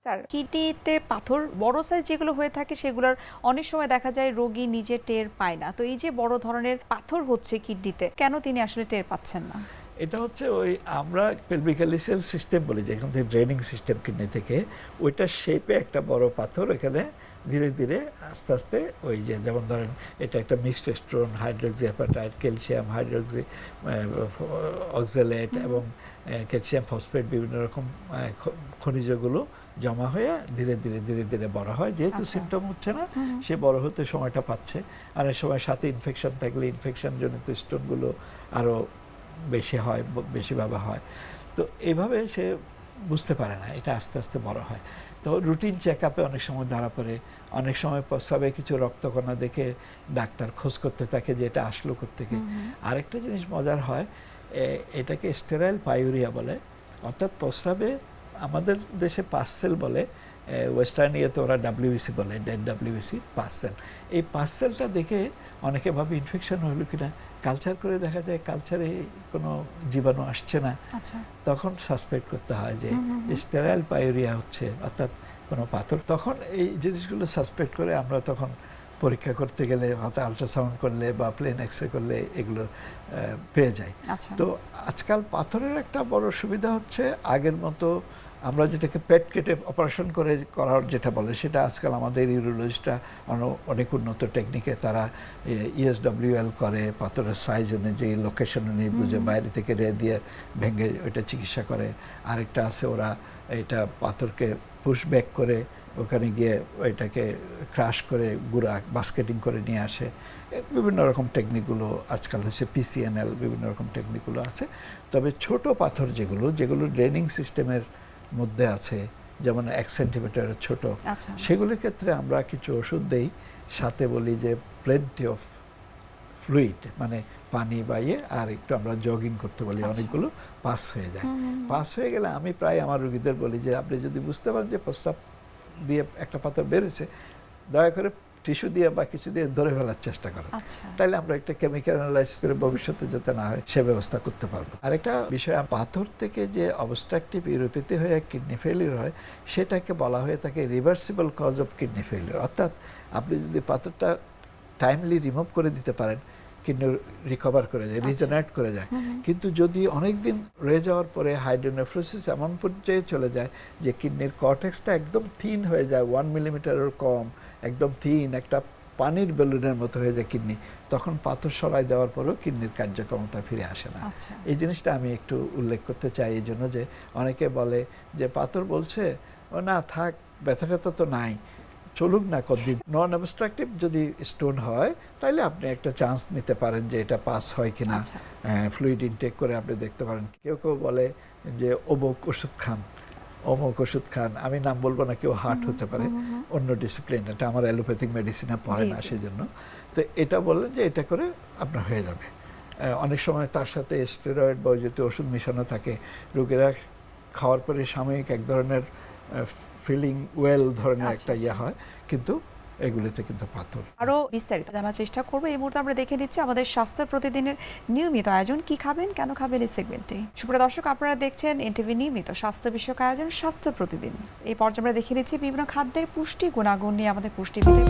Sir, কিডনিতে পাথর বড় সাইজ যেগুলো হয়ে থাকে সেগুলোর অনেক সময় দেখা যায় রোগী নিজে টের পায় না। তো এই যে বড় ধরনের পাথর হচ্ছে কিডনিতে, কেন তিনি আসলে টের পাচ্ছেন না? এটা হচ্ছে ওই আমরা পেলভিক্যালিসিয়াল সিস্টেম বলি, যেখান থেকে ড্রেনিং সিস্টেম কিডনি থেকে, ওইটার শেপে একটা বড় পাথর এখানে ধীরে ধীরে আস্তে আস্তে ওই যে যেমন ধরেন এটা একটা mixed stone, hydroxy appetite, calcium hydroxy oxalate এবং ক্যালসিয়াম ফসফেট বিভিন্ন রকম খনিজগুলো জমা হয়ে ধীরে ধীরে ধীরে ধীরে বড় হয়। যেহেতু সিমটম হচ্ছে না, সে বড় হতে সময়টা পাচ্ছে। আর এ সময় সাথে ইনফেকশন থাকলে ইনফেকশন জনিত স্টোনগুলো আরও বেশি হয়, বেশিভাবে হয়। তো এইভাবে সে বুঝতে পারে না, এটা আস্তে আস্তে বড় হয়। তো রুটিন চেক আপে অনেক সময় ধরা পড়ে, অনেক সময় প্রস্রাবে কিছু রক্তকণা দেখে ডাক্তার খোঁজ করতে থাকে যে এটা আসলো কোত্থেকে। আরেকটা জিনিস মজার হয়, এটাকে স্টেরাইল পাইউরিয়া বলে, অর্থাৎ প্রস্রাবে আমাদের দেশে পাসসেল বলে, ওয়েস্টার্ন ইয়েতে ওরা ডাব্লিউবিসি বলে, ডেড ডাব্লিউবিসি পাসসেল। এই পাসসেলটা দেখে অনেকে ভাবে ইনফেকশন হলো কিনা, কালচার করে দেখা যায় কালচারে কোনো জীবাণু আসছে না, তখন সাসপেক্ট করতে হয় যে স্টেরাইল পাইউরিয়া হচ্ছে, অর্থাৎ কোনো পাথর। তখন এই জিনিসগুলো সাসপেক্ট করে আমরা তখন পরীক্ষা করতে গেলে হয়তো আলট্রাসাউন্ড করলে বা প্লেন এক্সরে করলে এগুলো পেয়ে যায়। তো আজকাল পাথরের একটা বড় সুবিধা হচ্ছে আগের মতো আমরা যেটাকে পেট কেটে অপারেশন করে করার যেটা বলে, সেটা আজকাল আমাদের ইউরোলজিস্টরা অনেক উন্নত টেকনিকে তারা ইএসডব্লিউএল করে, পাথরের সাইজ অনুযায়ী লোকেশন অনুযায়ী বুঝে বাইরে থেকে রে দিয়ে ভেঙে ওইটা চিকিৎসা করে। আরেকটা আছে ওরা এটা পাথরকে পুশব্যাক করে ওখানে গিয়ে ওইটাকে ক্রাশ করে গুঁড়া বাস্কেটিং করে নিয়ে আসে। বিভিন্ন রকম টেকনিকগুলো আজকাল হচ্ছে, পিসিএনএল বিভিন্ন রকম টেকনিকগুলো আছে। তবে ছোট পাথর যেগুলো ড্রেনিং সিস্টেমের মধ্যে আছে, যেমন 1 সেন্টিমিটারের ছোট, সেগুলোর ক্ষেত্রে আমরা কিছু ওষুধ দেই, সাথে বলি যে প্লেন্টি অফ ফ্লুইড, মানে পানি বাইয়ে আর একটু আমরা জগিং করতে বলি, অনেকগুলো পাস হয়ে যায়। পাস হয়ে গেলে আমি প্রায় আমার রোগীদের বলি যে আপনি যদি বুঝতে পারেন যে প্রস্তাব দিয়ে একটা পাথর বেরোচ্ছে, দয়া করে টিস্যু দিয়ে বা কিছু দিয়ে ধরে ফেলার চেষ্টা করেন, তাইলে আমরা একটা কেমিক্যাল অ্যানালাইসিস করে ভবিষ্যতে যাতে না হয় সে ব্যবস্থা করতে পারবো। আরেকটা বিষয়, পাথর থেকে যে অবস্ট্রাকটিভ ইউরোপ্যাথি হয়ে কিডনি ফেলিওর হয়, সেটাকে বলা হয়ে থাকে reversible cause of kidney failure. অর্থাৎ আপনি যদি পাথরটা টাইমলি রিমুভ করে দিতে পারেন, কিডনি রিকভার করে যায়, রিজেনারেট করে যায়। কিন্তু যদি অনেক দিন রয়ে যাওয়ার পরে হাইড্রোনেফ্রোসিস এমন পর্যায়ে চলে যায় যে কিডনির কর্টেক্সটা একদম থিন হয়ে যায়, 1 মিলিমিটারের কম, একদম থিন, একটা পানির বেলুনের মতো হয়ে যায় কিডনি, তখন পাথর সরাই দেওয়ার পরেও কিডনির কার্যক্ষমতা ফিরে আসে না। এই জিনিসটা আমি একটু উল্লেখ করতে চাই, এই জন্য যে অনেকে বলে যে পাথর বলছে ও না থাক, ব্যথা ট্যাথা তো নাই, চলুক না কতদিন। নন অবস্ট্রাকটিভ যদি স্টোন হয় তাহলে আপনি একটা চান্স নিতে পারেন যে এটা পাস হয় কিনা, ফ্লুইড ইনটেক করে আপনি দেখতে পারেন। কেউ কেউ বলে যে অমুক ওষুধ খান, অমুক ওষুধ খান, আমি নাম বলবো না, কেউ হার্ট হতে পারে, অন্য ডিসিপ্লিন, এটা আমার অ্যালোপ্যাথিক মেডিসিনে পড়ে না, সেই জন্য। তো এটা বললেন যে এটা করে আপনার হয়ে যাবে। অনেক সময় তার সাথে স্টেরয়েড বা যদি ওষুধ মিশানো থাকে, রোগীরা খাওয়ার পরে সাময়িক এক ধরনের ফিলিং ওয়েল ধরনের একটা ইয়ে হয়, কিন্তু এগুলিতে কিন্তু পাথর। আরো বিস্তারিত জানার চেষ্টা করবো। এই মুহূর্তে আমরা দেখে নিচ্ছি আমাদের স্বাস্থ্য প্রতিদিনের নিয়মিত আয়োজন, কি খাবেন কেন খাবেন এই সেগমেন্টে। সুপ্রিয় দর্শক, আপনারা দেখছেন এনটিভি নিয়মিত স্বাস্থ্য বিষয়ক আয়োজন স্বাস্থ্য প্রতিদিন। এই পর্যায়ে আমরা দেখে নিচ্ছি বিভিন্ন খাদ্যের পুষ্টি গুণাগুণ নিয়ে আমাদের পুষ্টি বিলে।